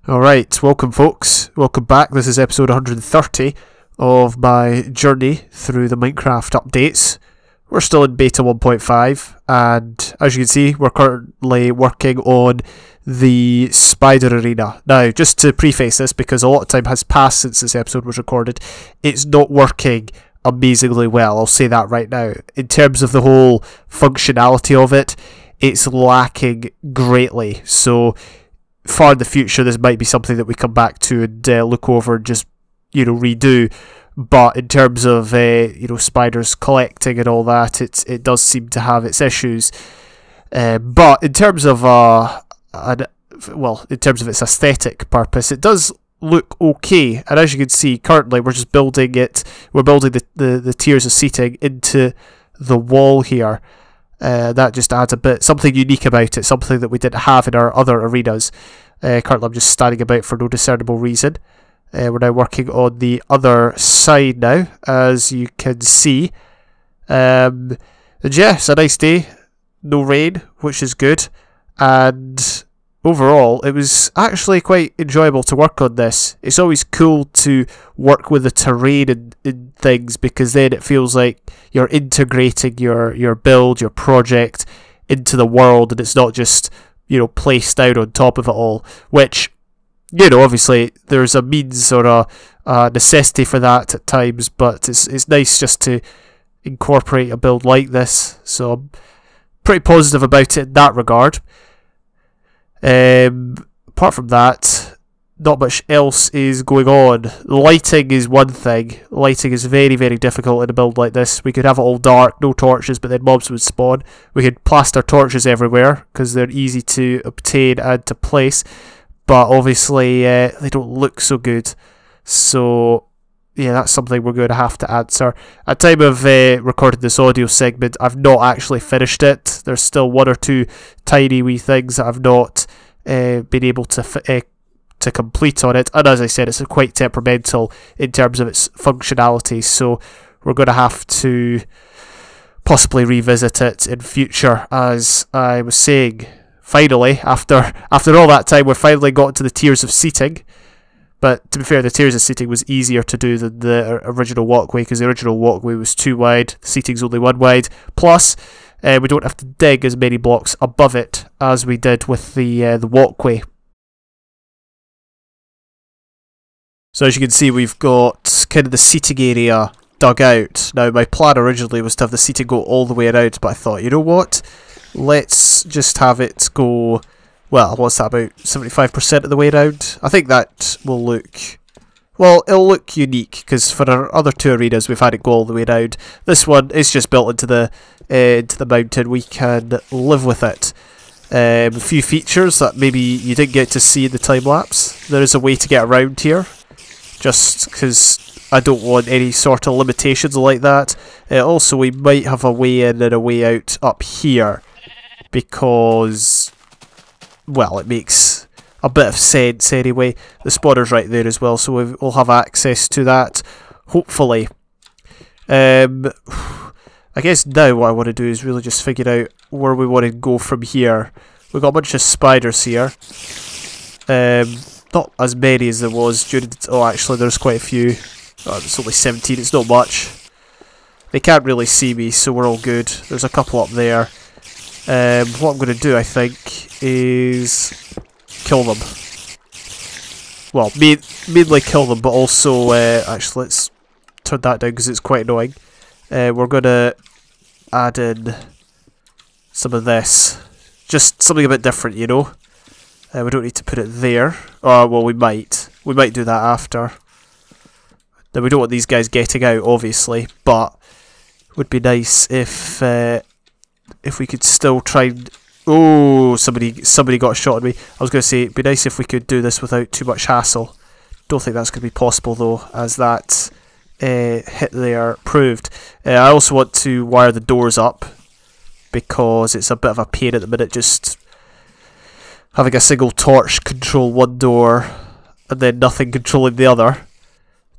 Alright, welcome folks, welcome back. This is episode 130 of my journey through the Minecraft updates. We're still in beta 1.5 and as you can see we're currently working on the spider arena. Now just to preface this, because a lot of time has passed since this episode was recorded, it's not working amazingly well, I'll say that right now. In terms of the whole functionality of it, it's lacking greatly, so far in the future this might be something that we come back to and look over and just redo. But in terms of spiders collecting and all that, it does seem to have its issues. But in terms of in terms of its aesthetic purpose, it does look okay. And as you can see, currently we're just building it. We're building the tiers of seating into the wall here. That just adds a bit something unique about it, something that we didn't have in our other arenas. Currently I'm just standing about for no discernible reason. We're now working on the other side now, as you can see. And yeah, it's a nice day, no rain, which is good, and overall it was actually quite enjoyable to work on this. It's always cool to work with the terrain and things, because then it feels like you're integrating your build, your project into the world, and it's not just placed down on top of it all, which obviously there's a means or a necessity for that at times, but it's nice just to incorporate a build like this, so I'm pretty positive about it in that regard. Apart from that, not much else is going on. Lighting is one thing. Lighting is very, very difficult in a build like this. We could have it all dark, no torches, but then mobs would spawn. We could plaster torches everywhere because they're easy to obtain and to place, but obviously they don't look so good. So yeah, that's something we're going to have to answer. At time of recording this audio segment, I've not actually finished it. There's still one or two tiny wee things that I've not been able to complete on it, and as I said, it's quite temperamental in terms of its functionality, so we're going to have to possibly revisit it in future. As I was saying, finally, after all that time, we're finally got to the tiers of seating. But to be fair, the tiers of seating was easier to do than the original walkway, because the original walkway was too wide, the seating's only one wide, plus we don't have to dig as many blocks above it as we did with the walkway. So as you can see, we've got kind of the seating area dug out. Now my plan originally was to have the seating go all the way around, but I thought, you know what, let's just have it go, well, what's that, about 75% of the way around? I think that will look, well, it'll look unique, because for our other two arenas we've had it go all the way around. This one is just built into the mountain. We can live with it. A few features that maybe you didn't get to see in the time lapse. There is a way to get around here, just because I don't want any sort of limitations like that. Also, we might have a way in and a way out up here, because, well, it makes a bit of sense anyway. The spawner's right there as well, so we'll have access to that, hopefully. I guess now what I want to do is really just figure out where we want to go from here. We've got a bunch of spiders here. Not as many as there was during the... Oh, actually, there's quite a few. Oh, it's only 17, it's not much. They can't really see me, so we're all good. There's a couple up there. What I'm going to do, I think, is kill them. Well, mainly kill them, but also... actually, let's turn that down because it's quite annoying. We're going to add in some of this. Just something a bit different, we don't need to put it there. Oh, well, we might. We might do that after. Now, we don't want these guys getting out, obviously, but it would be nice if we could still try and... Oh, somebody got a shot at me. I was going to say, it'd be nice if we could do this without too much hassle. Don't think that's going to be possible, though, as that hit there proved. I also want to wire the doors up, because it's a bit of a pain at the minute, just having a single torch control one door and then nothing controlling the other.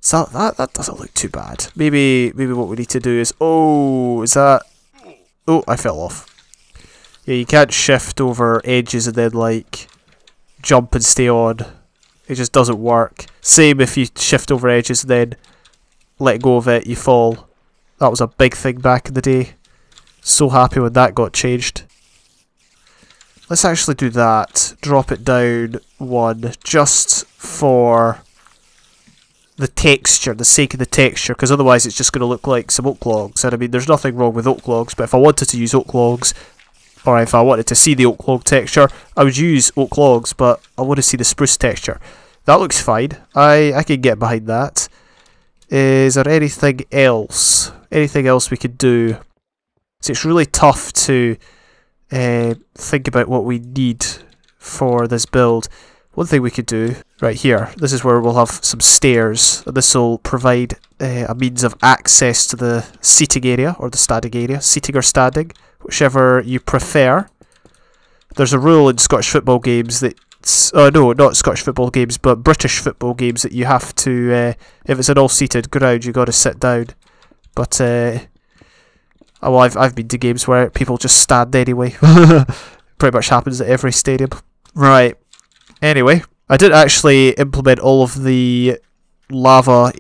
So that doesn't look too bad. Maybe what we need to do is... Oh, is that... Oh, I fell off. Yeah, you can't shift over edges and then, like, jump and stay on. It just doesn't work. Same if you shift over edges and then let go of it, you fall. That was a big thing back in the day. So happy when that got changed. Let's actually do that. Drop it down one just for the texture, the sake of the texture, because otherwise it's just going to look like some oak logs. And I mean, there's nothing wrong with oak logs, but if I wanted to use oak logs, or if I wanted to see the oak log texture, I would use oak logs, but I want to see the spruce texture. That looks fine. I can get behind that. Is there anything else? Anything else we could do? So it's really tough to think about what we need for this build. One thing we could do, right here, this is where we'll have some stairs. This will provide a means of access to the seating area, or the standing area, seating or standing, whichever you prefer. There's a rule in Scottish football games that, oh no, not Scottish football games, but British football games, that you have to, if it's an all-seated ground, you got to sit down. But, well, I've been to games where people just stand anyway. Pretty much happens at every stadium. Right. Anyway, I didn't actually implement all of the lava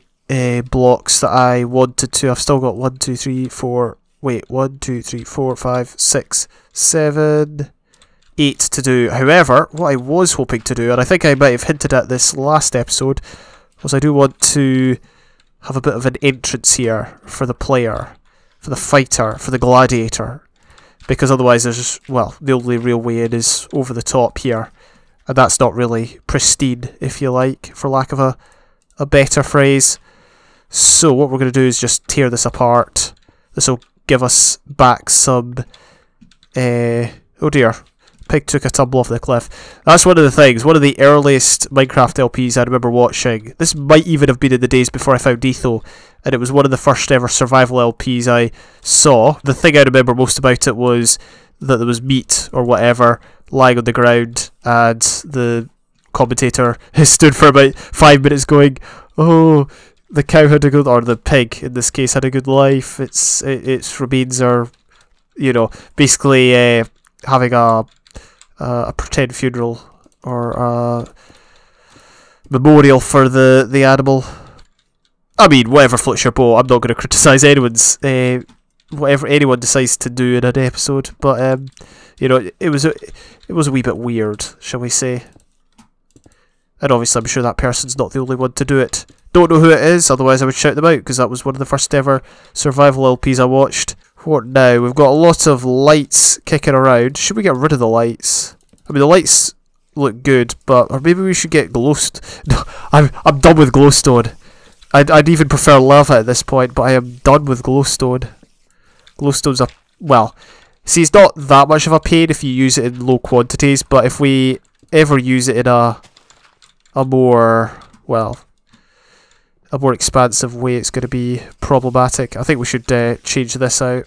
blocks that I wanted to. I've still got 1, 2, 3, 4. Wait, 1, 2, 3, 4, 5, 6, 7, 8 to do. However, what I was hoping to do, and I think I might have hinted at this last episode, was I do want to have a bit of an entrance here for the player, for the fighter, for the gladiator. Because otherwise there's just, well, the only real way in is over the top here. And that's not really pristine, if you like, for lack of a better phrase. So what we're going to do is just tear this apart. This will give us back some... oh dear. Pig took a tumble off the cliff. That's one of the things. One of the earliest Minecraft LPs I remember watching. This might even have been in the days before I found Etho. And it was one of the first ever survival LPs I saw. The thing I remember most about it was that there was meat or whatever lying on the ground, and the commentator stood for about 5 minutes going, "Oh, the cow had a good," or the pig in this case had a good life. Its remains are, you know, basically having a pretend funeral or a memorial for the animal. I mean, whatever floats your boat. I'm not going to criticise anyone's whatever anyone decides to do in an episode, but you know, it was a wee bit weird, shall we say? And obviously, I'm sure that person's not the only one to do it. Don't know who it is, otherwise I would shout them out, because that was one of the first ever survival LPs I watched. What now? We've got a lot of lights kicking around. Should we get rid of the lights? I mean, the lights look good, but or maybe we should get glowstone. No, I'm done with glowstone. I'd even prefer lava at this point, but I am done with glowstone. Glowstone's a, well, see, it's not that much of a pain if you use it in low quantities, but if we ever use it in a more, well, a more expansive way, it's going to be problematic. I think we should change this out.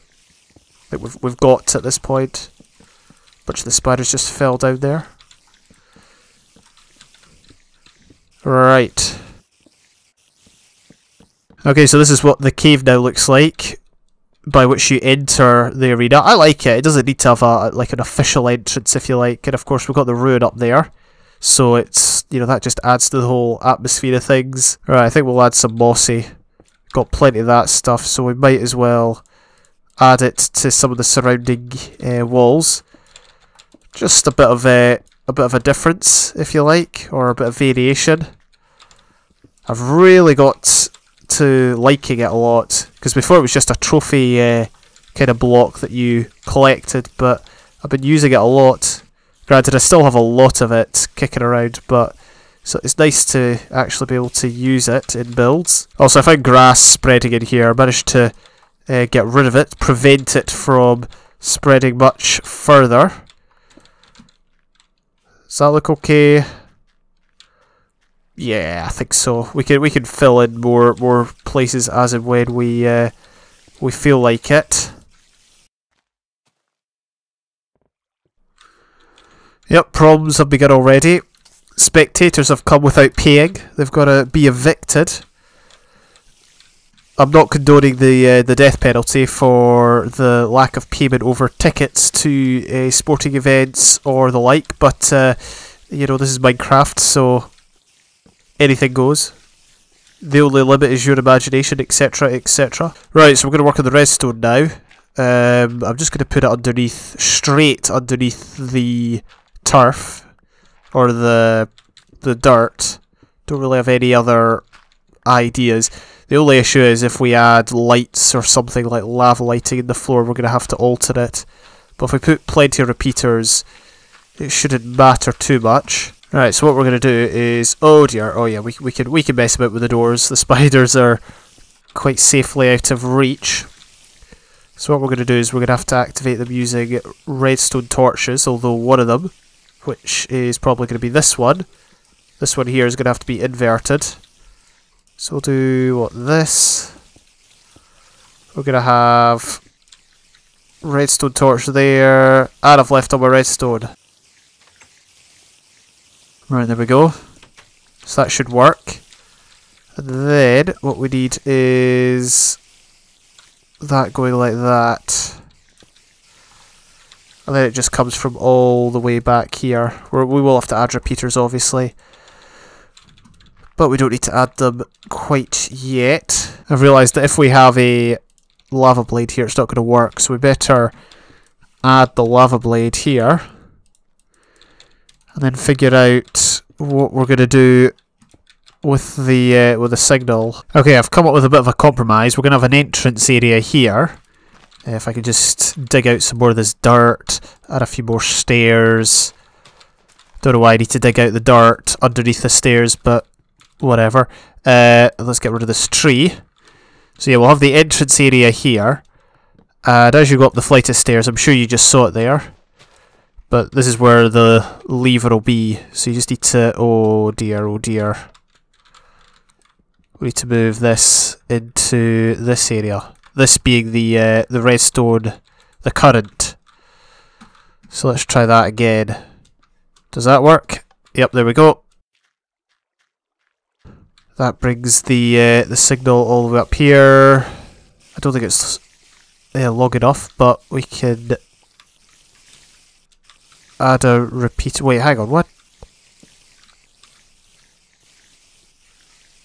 I think we've got at this point. A bunch of the spiders just fell down there. Right. Okay, so this is what the cave now looks like, by which you enter the arena. I like it. It doesn't need to have like an official entrance, if you like. And of course, we've got the ruin up there, so it's, you know, that just adds to the whole atmosphere of things. Right, I think we'll add some mossy. Got plenty of that stuff, so we might as well add it to some of the surrounding walls. Just a bit of a difference, if you like, or a bit of variation. I've really got to liking it a lot, because before it was just a trophy kind of block that you collected, but I've been using it a lot. Granted, I still have a lot of it kicking around, but so it's nice to actually be able to use it in builds. Also, I found grass spreading in here. I managed to get rid of it, prevent it from spreading much further. Does that look okay? Yeah, I think so. We can fill in more places as and when we feel like it. Yep, problems have begun already. Spectators have come without paying. They've got to be evicted. I'm not condoning the death penalty for the lack of payment over tickets to sporting events or the like, but you know, this is Minecraft, so anything goes. The only limit is your imagination, etc, etc. Right, so we're going to work on the redstone now. I'm just going to put it underneath, straight underneath the turf, or the dirt. Don't really have any other ideas. The only issue is if we add lights or something like lava lighting in the floor, we're going to have to alter it. But if we put plenty of repeaters, it shouldn't matter too much. Right, so what we're going to do is... Oh dear, oh yeah, we can mess about with the doors. The spiders are quite safely out of reach. So what we're going to do is we're going to have to activate them using redstone torches, although one of them, which is probably going to be this one here is going to have to be inverted. So we'll do this. We're going to have redstone torch there, and I've left on my redstone. Right, there we go. So that should work. And then what we need is that going like that. And then it just comes from all the way back here. We will have to add repeaters, obviously. But we don't need to add them quite yet. I've realised that if we have a lava blade here, it's not going to work. So we better add the lava blade here. And then figure out what we're going to do with the signal. Okay, I've come up with a bit of a compromise. We're going to have an entrance area here. If I could just dig out some more of this dirt, add a few more stairs. Don't know why I need to dig out the dirt underneath the stairs, but whatever. Let's get rid of this tree. So yeah, we'll have the entrance area here. And as you go up the flight of stairs, I'm sure you just saw it there. But this is where the lever will be. So you just need to... Oh dear, oh dear. We need to move this into this area. This being the redstone, the current. So let's try that again. Does that work? Yep, there we go. That brings the signal all the way up here. I don't think it's long enough, but we can add a repeater. Wait, hang on, what?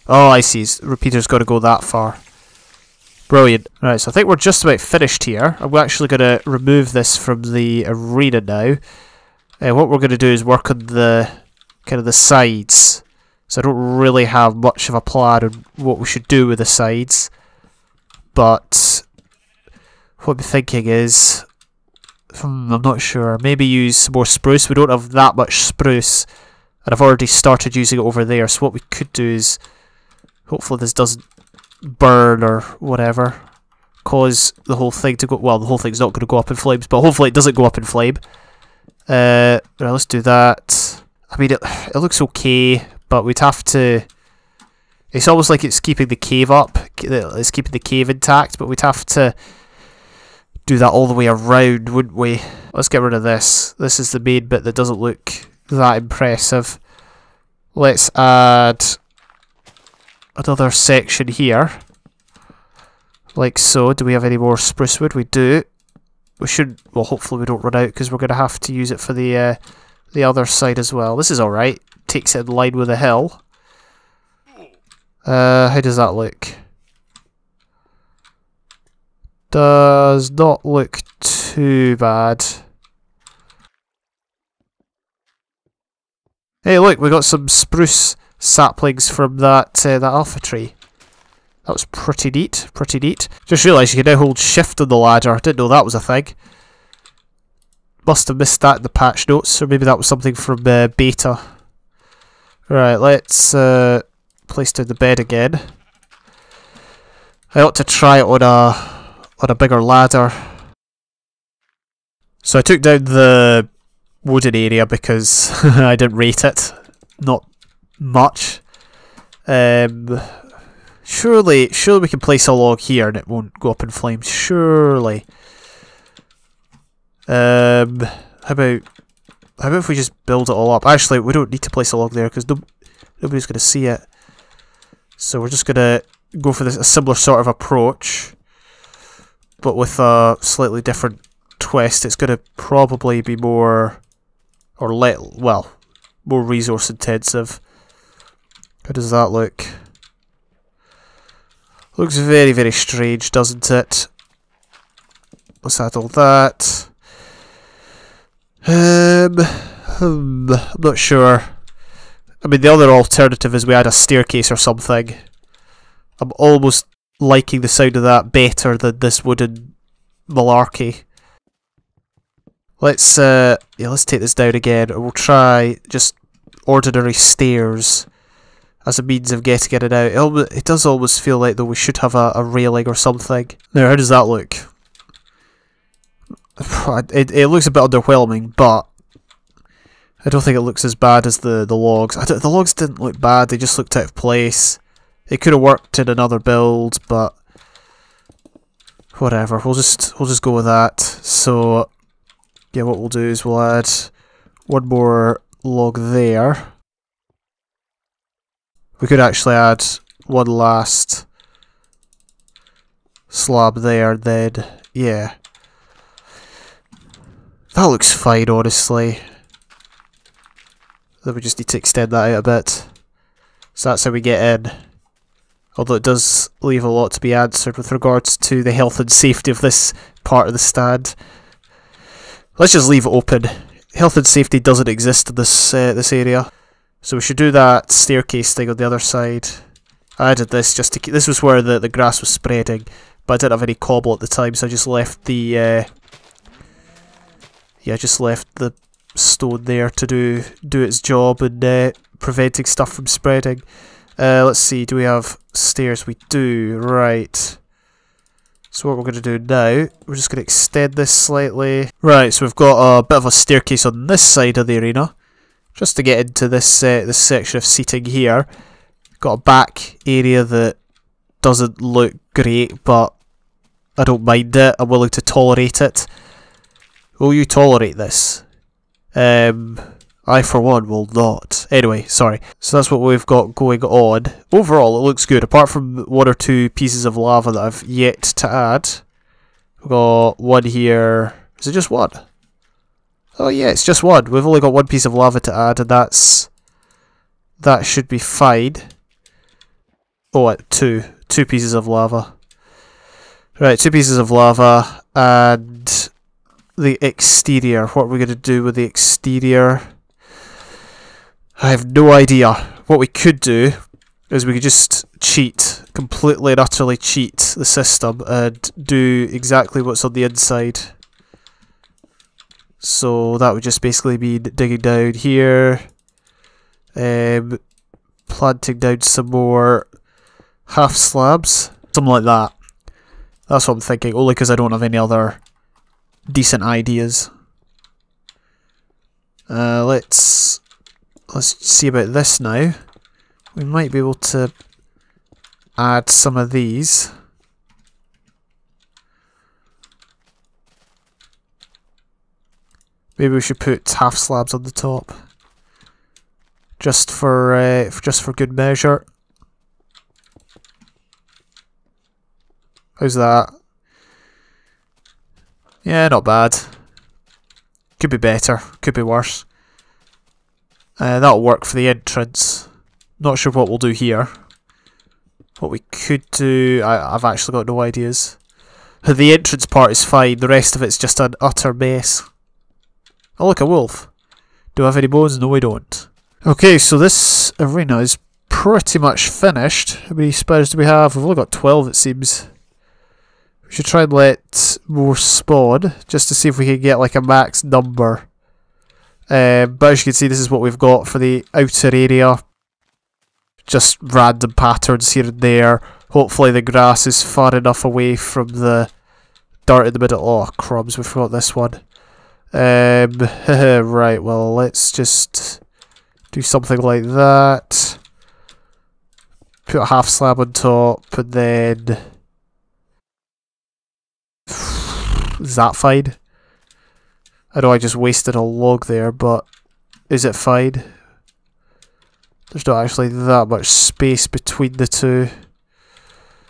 Oh, I see. Repeater's got to go that far. Brilliant. Right, so I think we're just about finished here. I'm actually going to remove this from the arena now. What we're going to do is work on the kind of the sides. So I don't really have much of a plan on what we should do with the sides. But what I'm thinking is... I'm not sure. Maybe use some more spruce. We don't have that much spruce. And I've already started using it over there. So what we could do is... Hopefully this doesn't burn or whatever. Cause the whole thing to go... Well, the whole thing's not going to go up in flames. But hopefully it doesn't go up in flame. Right, let's do that. I mean, it looks okay. But we'd have to... It's almost like it's keeping the cave up. It's keeping the cave intact. But we'd have to... do that all the way around, wouldn't we? Let's get rid of this. This is the main bit that doesn't look that impressive. Let's add another section here. Like so. Do we have any more spruce wood? We do. We should... Well, hopefully we don't run out because we're going to have to use it for the other side as well. This is alright. Takes it in line with the hill. How does that look? Does not look too bad. Hey, look, we got some spruce saplings from that alpha tree. That was pretty neat, pretty neat. Just realised you can now hold shift on the ladder. Didn't know that was a thing. Must have missed that in the patch notes, or maybe that was something from beta. Right, let's place down the bed again. I ought to try it on a bigger ladder. So I took down the wooden area because I didn't rate it. Not much. Surely we can place a log here and it won't go up in flames. Surely. How about if we just build it all up? Actually, we don't need to place a log there because nobody's going to see it. So we're just going to go for a similar sort of approach, but with a slightly different twist. It's going to probably be more resource intensive. How does that look? Looks very, very strange, doesn't it? Let's add all that. I'm not sure. I mean, the other alternative is we add a staircase or something. I'm almost liking the sound of that better than this wooden malarkey. Let's take this down again, and we'll try just ordinary stairs as a means of getting in and out. It does almost feel like though we should have a railing or something. Now, how does that look? It looks a bit underwhelming, but I don't think it looks as bad as the logs. The logs didn't look bad, they just looked out of place. It could have worked in another build, but whatever. We'll just go with that. So yeah, what we'll do is we'll add one more log there. We could actually add one last slab there, then yeah. That looks fine, honestly. Then we just need to extend that out a bit. So that's how we get in. Although it does leave a lot to be answered with regards to the health and safety of this part of the stand. Let's just leave it open. Health and safety doesn't exist in this area. So we should do that staircase thing on the other side. I added this just to keep... This was where the grass was spreading, but I didn't have any cobble at the time, so I just left the... I just left the stone there to do its job and preventing stuff from spreading. Let's see, do we have stairs? We do, right. So what we're going to do now, we're just going to extend this slightly. Right, so we've got a bit of a staircase on this side of the arena, just to get into this this section of seating here. Got a back area that doesn't look great, but I don't mind it. I'm willing to tolerate it. Will you tolerate this? I for one will not. Anyway, sorry. So that's what we've got going on. Overall, it looks good, apart from one or two pieces of lava that I've yet to add. We've got one here. Is it just one? Oh yeah, it's just one. We've only got one piece of lava to add, and that should be fine. Oh, two pieces of lava. Right, 2 pieces of lava, and the exterior. What are we going to do with the exterior? I have no idea. What we could do is we could just cheat, completely and utterly cheat the system and do exactly what's on the inside. So that would just basically mean digging down here, planting down some more half slabs, something like that. That's what I'm thinking, only because I don't have any other decent ideas. Let's see about this now. We might be able to add some of these. Maybe we should put half slabs on the top, just for good measure. How's that? Yeah, not bad. Could be better, could be worse. That'll work for the entrance. Not sure what we'll do here. What we could do... I've actually got no ideas. The entrance part is fine, the rest of it's just an utter mess. Oh look, a wolf. Do I have any bones? No, we don't. Okay, so this arena is pretty much finished. How many spiders do we have? We've only got 12 it seems. We should try and let more spawn, just to see if we can get like a max number. But as you can see, this is what we've got for the outer area. Just random patterns here and there. Hopefully the grass is far enough away from the dirt in the middle. Oh, crumbs, we forgot this one. Right, well, let's just do something like that. Put a half slab on top, and then... Is that fine? I know I just wasted a log there, but is it fine? There's not actually that much space between the two,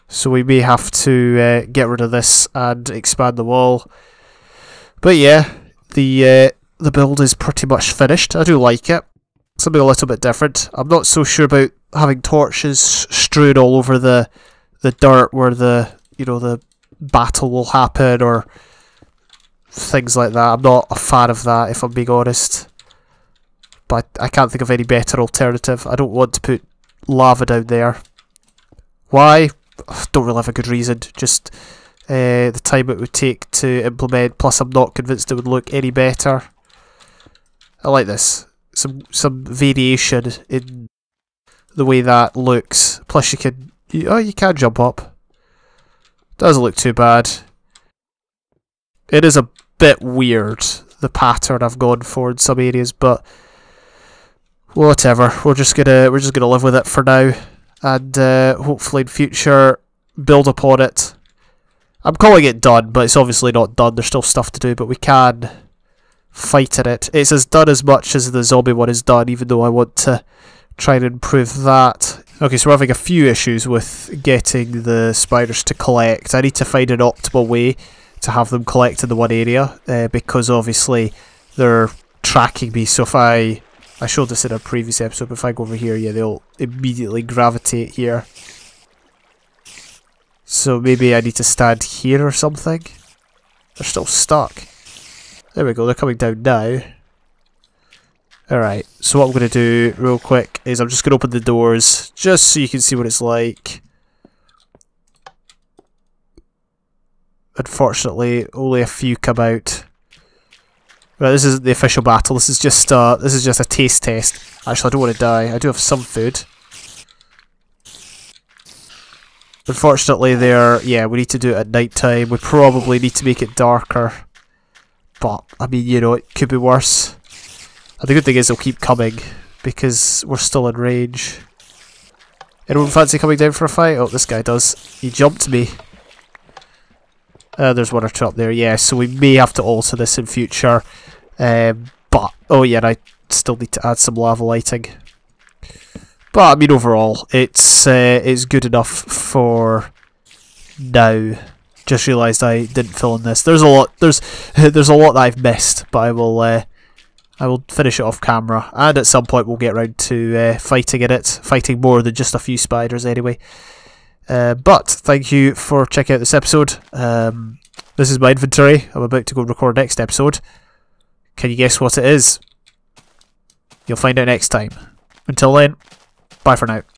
so we may have to get rid of this and expand the wall. But yeah, the build is pretty much finished. I do like it. Something a little bit different. I'm not so sure about having torches strewn all over the dirt where the the battle will happen or things like that. I'm not a fan of that, if I'm being honest. But I can't think of any better alternative. I don't want to put lava down there. Why? Don't really have a good reason. Just the time it would take to implement. Plus, I'm not convinced it would look any better. I like this. Some variation in the way that looks. Plus, you can you can jump up. Doesn't look too bad. It is a bit weird, the pattern I've gone for in some areas, but whatever. We're just gonna live with it for now, and hopefully in future build upon it. I'm calling it done, but it's obviously not done. There's still stuff to do, but we can fight in it. It's as done as much as the zombie one is done, even though I want to try and improve that. Okay, so we're having a few issues with getting the spiders to collect. I need to find an optimal way to have them collect in the one area, because obviously they're tracking me. So if I showed this in a previous episode, but if I go over here, yeah, they'll immediately gravitate here. So maybe I need to stand here or something. They're still stuck. There we go, they're coming down now. Alright, so what I'm going to do real quick is I'm just going to open the doors just so you can see what it's like. Unfortunately, only a few come out. Right, this isn't the official battle. This is just a taste test. Actually, I don't want to die. I do have some food. Unfortunately, yeah, we need to do it at night time. We probably need to make it darker. But I mean, it could be worse. And the good thing is they'll keep coming because we're still in range. Anyone fancy coming down for a fight? Oh, this guy does. He jumped me. There's one or two up there, yeah, so we may have to alter this in future. But, oh yeah, I still need to add some lava lighting. But, I mean, overall, it's good enough for now. Just realised I didn't fill in this. There's a lot that I've missed, but I will finish it off camera. And at some point we'll get around to fighting in it. Fighting more than just a few spiders anyway. But thank you for checking out this episode. This is my inventory. I'm about to go record next episode. Can you guess what it is? You'll find out next time. Until then, bye for now.